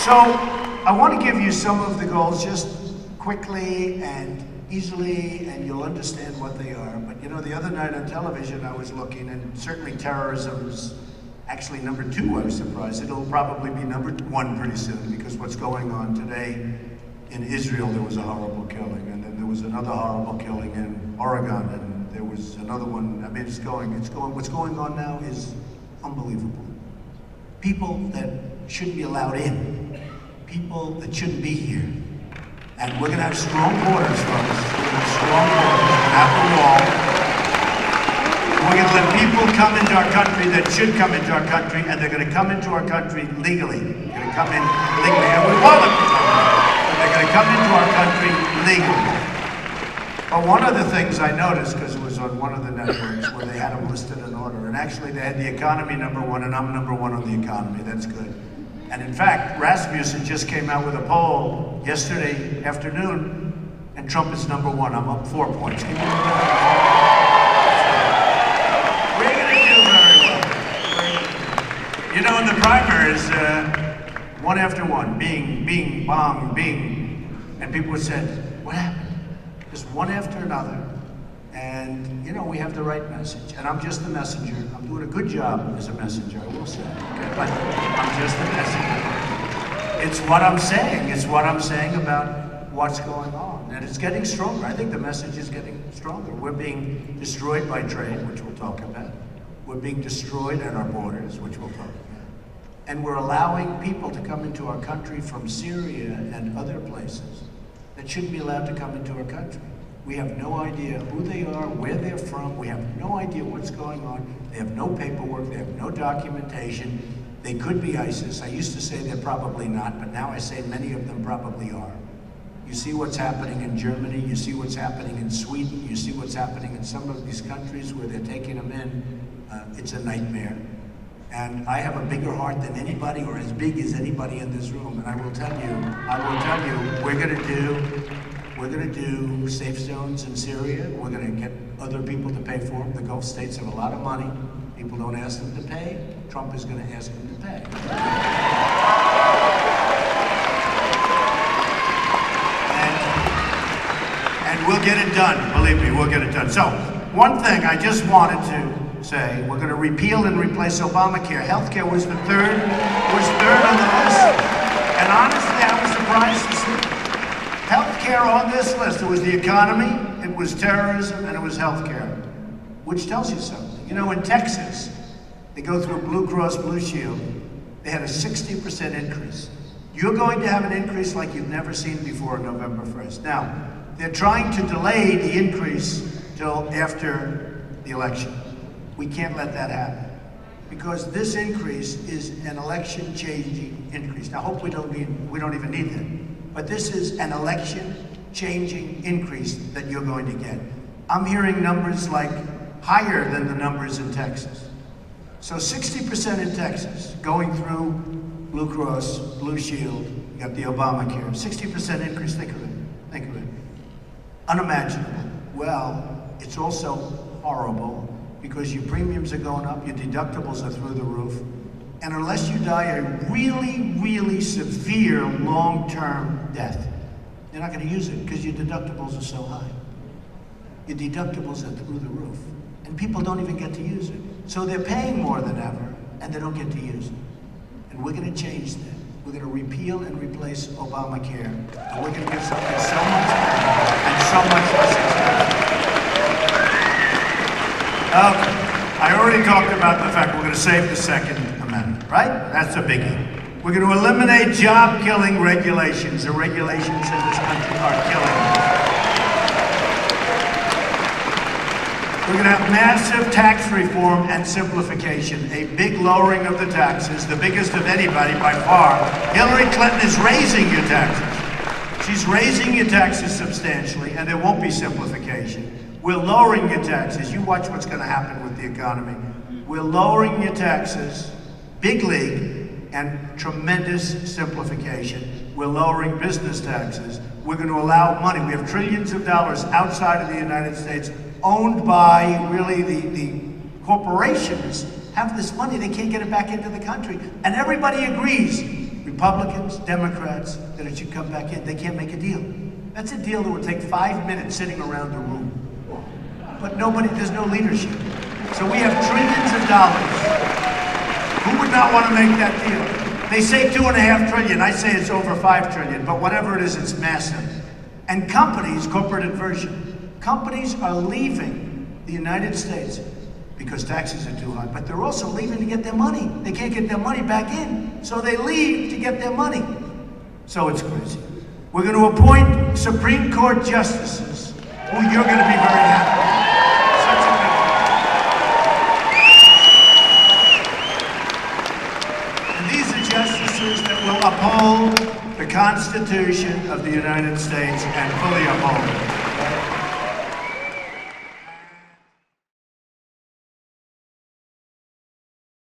So I want to give you some of the goals just quickly and easily, and you'll understand what they are. But you know, the other night on television I was looking, and certainly terrorism's actually number 2, I was surprised. It'll probably be number 1 pretty soon, because what's going on today in Israel, there was a horrible killing, and then there was another horrible killing in Oregon, and there was another one. I mean, it's going, what's going on now is unbelievable. People that shouldn't be allowed in. People that shouldn't be here. And we're going to have strong borders, folks. We're going to have strong borders, have the wall. We're going to let people come into our country that should come into our country, and they're going to come into our country legally. They're going to come in legally, and we want them to come in, but they're going to come into our country legally. But one of the things I noticed, because it was on one of the networks where they had them listed in order, and actually they had the economy number 1, and I'm number 1 on the economy. That's good. And in fact, Rasmussen just came out with a poll yesterday afternoon, and Trump is number 1. I'm up 4 points. Can you believe that? We're going to do very well. You know, in the primaries, one after one, bing, bong, bing, and people would say, what happened? Just one after another. And, you know, we have the right message. And I'm just the messenger. I'm doing a good job as a messenger, I will say. Okay? But I'm just the messenger. It's what I'm saying. It's what I'm saying about what's going on. And it's getting stronger. I think the message is getting stronger. We're being destroyed by trade, which we'll talk about. We're being destroyed at our borders, which we'll talk about. And we're allowing people to come into our country from Syria and other places that shouldn't be allowed to come into our country. We have no idea who they are, where they're from. We have no idea what's going on. They have no paperwork. They have no documentation. They could be ISIS. I used to say they're probably not, but now I say many of them probably are. You see what's happening in Germany. You see what's happening in Sweden. You see what's happening in some of these countries where they're taking them in. It's a nightmare. And I have a bigger heart than anybody, or as big as anybody in this room. And I will tell you, we're going to do safe zones in Syria. We're going to get other people to pay for them. The Gulf states have a lot of money. People don't ask them to pay. Trump is going to ask them to pay. And we'll get it done. Believe me, we'll get it done. So, one thing I just wanted to say, we're going to repeal and replace Obamacare. Healthcare was third on the list. And honestly, I was surprised to see healthcare on this list. It was the economy, it was terrorism, and it was healthcare, which tells you something. You know, in Texas, they go through Blue Cross Blue Shield. They had a 60% increase. You're going to have an increase like you've never seen before on November 1st. Now, they're trying to delay the increase till after the election. We can't let that happen, because this increase is an election-changing increase. Now, I hope we don't even need that. But this is an election-changing increase that you're going to get. I'm hearing numbers like higher than the numbers in Texas. So 60% in Texas, going through Blue Cross, Blue Shield, you got the Obamacare, 60% increase, think of it. Unimaginable. Well, it's also horrible, because your premiums are going up, your deductibles are through the roof, and unless you die a really, really severe long-term death, you're not going to use it because your deductibles are so high. Your deductibles are through the roof, and people don't even get to use it. So they're paying more than ever, and they don't get to use it. And we're going to change that. We're going to repeal and replace Obamacare, and we're going to give something so much better and so much less expensive. Okay, I already talked about the fact we're going to save the Second Amendment, right? That's a biggie. We're going to eliminate job-killing regulations. The regulations in this country are killing us. We're going to have massive tax reform and simplification, a big lowering of the taxes, the biggest of anybody by far. Hillary Clinton is raising your taxes. She's raising your taxes substantially, and there won't be simplification. We're lowering your taxes. You watch what's going to happen with the economy. We're lowering your taxes, big league, and tremendous simplification. We're lowering business taxes. We're going to allow money. We have trillions of dollars outside of the United States owned by really the corporations have this money. They can't get it back into the country. And everybody agrees Republicans, Democrats, that it should come back in. They can't make a deal. That's a deal that would take 5 minutes sitting around the room. But there's no leadership. So we have trillions of dollars. Who would not want to make that deal? They say $2.5 trillion. I say it's over $5 trillion, but whatever it is, it's massive. And companies, corporate inversion, companies are leaving the United States because taxes are too high, but they're also leaving to get their money. They can't get their money back in, so they leave to get their money. So it's crazy. We're going to appoint Supreme Court justices who you're going to be very happy with. And these are justices that will uphold the Constitution of the United States and fully uphold it.